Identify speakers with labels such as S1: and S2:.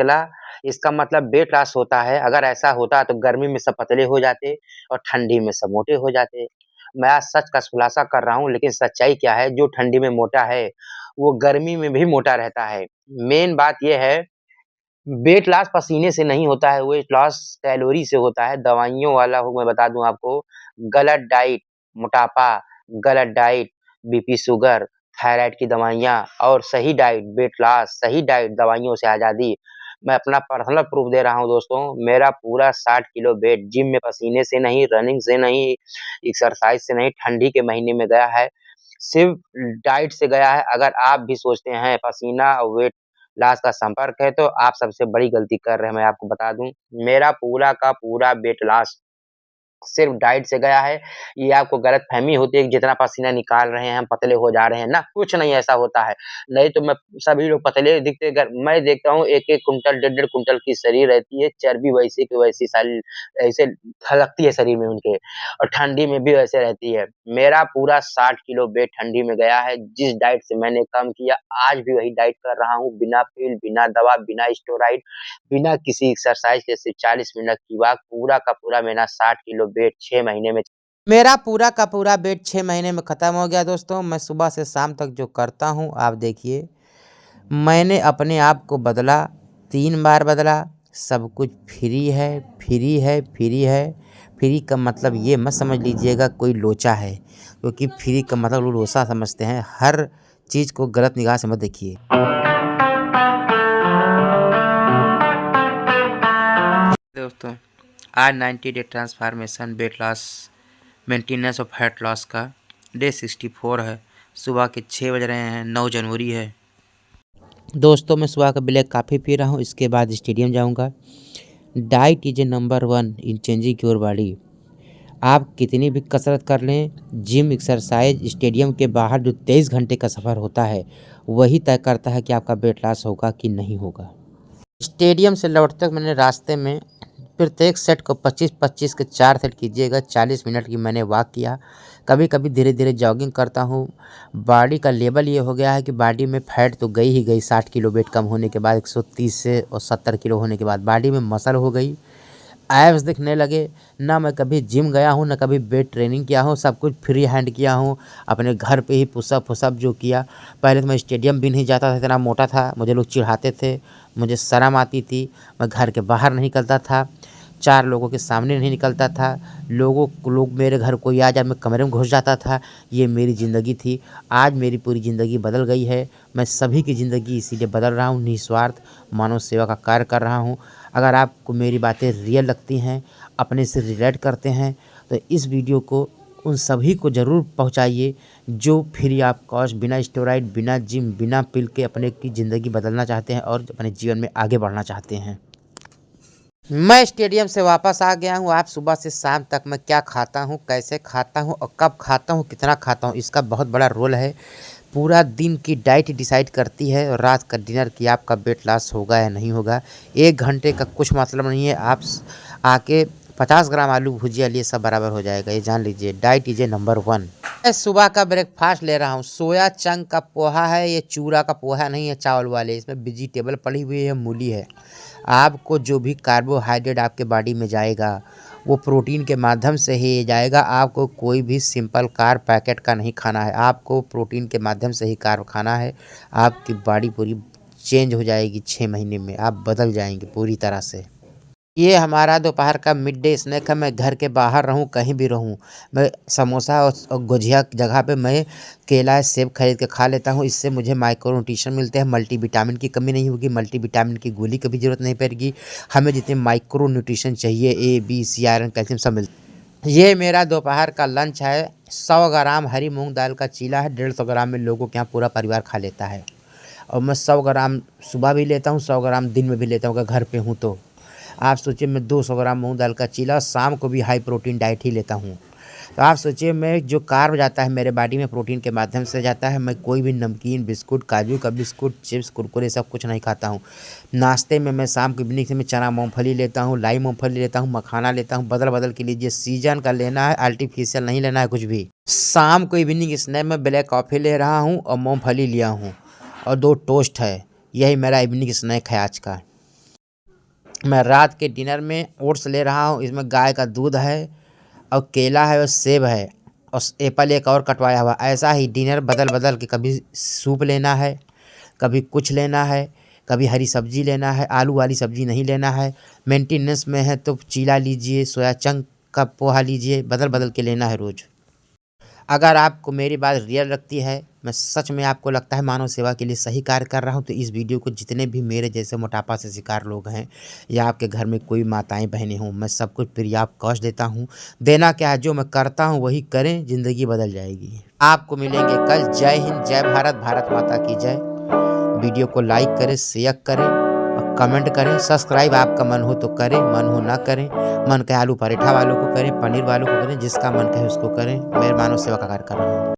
S1: निकला, इसका मतलब वेट लॉस होता है। अगर ऐसा होता तो गर्मी में सब पतले हो जाते और ठंडी में सब मोटे हो जाते। मैं आज सच का खुलासा कर रहा हूँ, लेकिन सच्चाई क्या है, जो ठंडी में मोटा है, वो गर्मी में भी मोटा रहता है। मेन बात ये है, वेट लॉस पसीने से नहीं होता है, वेट लॉस कैलोरी से होता है। दवाइयों वाला हूँ मैं बता दूँ आपको, गलत डाइट, मोटापा, गलत डाइट, बीपी, शुगर, थायराइड की दवाइयाँ और सही डाइट, वेट लॉस, सही डाइट, दवाइयों से आज़ादी। मैं अपना पर्सनल प्रूफ दे रहा हूँ दोस्तों, मेरा पूरा 60 किलो वेट जिम में पसीने से नहीं, रनिंग से नहीं, एक्सरसाइज से नहीं, ठंडी के महीने में गया है, सिर्फ डाइट से गया है। अगर आप भी सोचते हैं पसीना और वेट लॉस का संपर्क है, तो आप सबसे बड़ी गलती कर रहे हैं। मैं आपको बता दूँ, मेरा पूरा का पूरा वेट लॉस सिर्फ डाइट से गया है। ये आपको गलतफ़हमी होती है कि जितना पसीना निकाल रहे हैं हम पतले हो जा रहे हैं ना, कुछ नहीं ऐसा होता है। नहीं तो मैं सभी लोग पतले दिखते गर मैं देखता हूँ 1-1 कुंटल, डेढ़-डेढ़ कुंटल की शरीर रहती है, चर्बी वैसी की वैसी सारी ऐसे खलकती है शरीर में उनके, और ठंडी में भी वैसे रहती है। मेरा पूरा 60 किलो वेट ठंडी में गया है, जिस डाइट से मैंने कम किया, आज भी वही डाइट कर रहा हूँ, बिना पिल, बिना दवा, बिना स्टेरॉइड, बिना किसी एक्सरसाइज के सिर्फ 40 मिनट की वॉक, पूरा का पूरा मेरा 60 किलो वेट 6 महीने में।
S2: मेरा पूरा का पूरा वेट 6 महीने में ख़त्म हो गया दोस्तों। मैं सुबह से शाम तक जो करता हूँ आप देखिए, मैंने अपने आप को बदला, 3 बार बदला। सब कुछ फ्री है, फ्री है, फ्री है। फ्री का मतलब ये मत समझ लीजिएगा कोई लोचा है, क्योंकि फ्री का मतलब लोग लोचा समझते हैं। हर चीज़ को गलत निगाह से मत देखिए। दोस्तों, आज 90 day transformation weight loss maintenance और फैट लॉस का डे 64 है। सुबह के 6 बज रहे हैं, 9 जनवरी है। दोस्तों, मैं सुबह का ब्लैक कॉफ़ी पी रहा हूँ, इसके बाद स्टेडियम जाऊँगा। Diet is a number 1 in changing your body. आप कितनी भी कसरत कर लें, जिम, एक्सरसाइज, स्टेडियम के बाहर जो 23 घंटे का सफ़र होता है, वही तय करता है कि आपका वेट लॉस होगा कि नहीं होगा। स्टेडियम से लौटते वक्त मैंने रास्ते में प्रत्येक सेट को 25-25 के 4 सेट कीजिएगा। 40 मिनट की मैंने वॉक किया। कभी कभी धीरे धीरे जॉगिंग करता हूँ। बॉडी का लेवल ये हो गया है कि बॉडी में फैट तो गई ही गई। 60 किलो वेट कम होने के बाद, 130 से और 70 किलो होने के बाद बॉडी में मसल हो गई, एब्स दिखने लगे। ना मैं कभी जिम गया हूँ, ना कभी वेट ट्रेनिंग किया हूँ, सब कुछ फ्री हैंड किया हूँ। अपने घर पे ही पुशअप फुशअप जो किया। पहले तो मैं स्टेडियम भी नहीं जाता था, इतना मोटा था, मुझे लोग चिढ़ाते थे, मुझे शर्म आती थी। मैं घर के बाहर नहीं निकलता था, 4 लोगों के सामने नहीं निकलता था। लोग मेरे घर कोई आ जाए, मैं कमरे में घुस जाता था। ये मेरी ज़िंदगी थी। आज मेरी पूरी ज़िंदगी बदल गई है। मैं सभी की ज़िंदगी इसीलिए बदल रहा हूँ, निस्वार्थ मानव सेवा का कार्य कर रहा हूँ। अगर आपको मेरी बातें रियल लगती हैं, अपने से रिलेट करते हैं, तो इस वीडियो को उन सभी को ज़रूर पहुँचाइए जो फ्री ऑफ कॉस्ट, बिना स्टेरॉइड, बिना जिम, बिना पिल के अपने की ज़िंदगी बदलना चाहते हैं और अपने जीवन में आगे बढ़ना चाहते हैं। मैं स्टेडियम से वापस आ गया हूँ। आप सुबह से शाम तक मैं क्या खाता हूँ, कैसे खाता हूँ और कब खाता हूँ, कितना खाता हूँ, इसका बहुत बड़ा रोल है। पूरा दिन की डाइट डिसाइड करती है और रात का डिनर कि आपका वेट लॉस होगा या नहीं होगा। 1 घंटे का कुछ मतलब नहीं है। आप आके 50 ग्राम आलू भुजिया लिए सब बराबर हो जाएगा, ये जान लीजिए। Diet is a number 1। मैं सुबह का ब्रेकफास्ट ले रहा हूँ। सोया चंक का पोहा है, ये चूरा का पोहा नहीं है चावल वाले। इसमें वेजिटेबल पड़ी हुई है, मूली है। आपको जो भी कार्बोहाइड्रेट आपके बॉडी में जाएगा, वो प्रोटीन के माध्यम से ही जाएगा। आपको कोई भी सिंपल कार्ब पैकेट का नहीं खाना है, आपको प्रोटीन के माध्यम से ही कार्ब खाना है। आपकी बॉडी पूरी चेंज हो जाएगी 6 महीने में, आप बदल जाएंगे पूरी तरह से। ये हमारा दोपहर का मिड डे स्नैक है। मैं घर के बाहर रहूँ, कहीं भी रहूँ, मैं समोसा और गुजिया की जगह पे मैं केला सेब खरीद के खा लेता हूँ। इससे मुझे माइक्रो न्यूट्रिशन मिलते हैं, मल्टीविटामिन की कमी नहीं होगी, मल्टीविटामिन की गोली की भी ज़रूरत नहीं पड़ेगी। हमें जितने माइक्रो न्यूट्रिशन चाहिए, A B C, iron, calcium सब मिलता है। ये मेरा दोपहर का लंच है। 100 ग्राम हरी मूँग दाल का चीला है। 150 ग्राम में लोगों के यहाँ पूरा परिवार खा लेता है। और मैं 100 ग्राम सुबह भी लेता हूँ, 100 ग्राम दिन में भी लेता हूँ अगर घर पे हूँ तो। आप सोचिए, मैं 200 ग्राम मूँग दाल का चीला, शाम को भी हाई प्रोटीन डाइट ही लेता हूँ। तो आप सोचिए, मैं जो कार्ब जाता है मेरे बॉडी में प्रोटीन के माध्यम से जाता है। मैं कोई भी नमकीन, बिस्कुट, काजू का बिस्कुट, चिप्स, कुरकुरे सब कुछ नहीं खाता हूँ। नाश्ते में मैं शाम को इवनिंग में चना मूँगफली लेता हूँ, लाई मूँगफली लेता हूँ, मखाना लेता हूँ। बदल बदल के लीजिए, सीजन का लेना है, आर्टिफिशियल नहीं लेना है कुछ भी। शाम को इवनिंग स्नैक में ब्लैक कॉफ़ी ले रहा हूँ और मूँगफली लिया हूँ और 2 टोस्ट है। यही मेरा इवनिंग स्नैक है आज का। मैं रात के डिनर में ओट्स ले रहा हूँ। इसमें गाय का दूध है और केला है और सेब है और एप्पल एक और कटवाया हुआ। ऐसा ही डिनर बदल बदल के कभी सूप लेना है, कभी कुछ लेना है, कभी हरी सब्जी लेना है, आलू वाली सब्जी नहीं लेना है। मेंटेनेंस में है तो चीला लीजिए, सोया चंक का पोहा लीजिए, बदल बदल के लेना है रोज़। अगर आपको मेरी बात रियल लगती है, मैं सच में आपको लगता है मानव सेवा के लिए सही कार्य कर रहा हूँ, तो इस वीडियो को जितने भी मेरे जैसे मोटापा से शिकार लोग हैं या आपके घर में कोई माताएं बहनें हों, मैं सब कुछ फ्री ऑफ कॉस्ट देता हूँ। देना क्या है, जो मैं करता हूँ वही करें, ज़िंदगी बदल जाएगी। आपको मिलेंगे कल। जय हिंद, जय भारत, भारत माता की जय। वीडियो को लाइक करें, शेयर करें और कमेंट करें। सब्सक्राइब आपका मन हो तो करें, मन हो ना करें। मन कहे आलू पराठा वालों को करें, पनीर वालों को करें, जिसका मन कहे उसको करें। मैं मानव सेवा का कार्य कर रहा हूँ।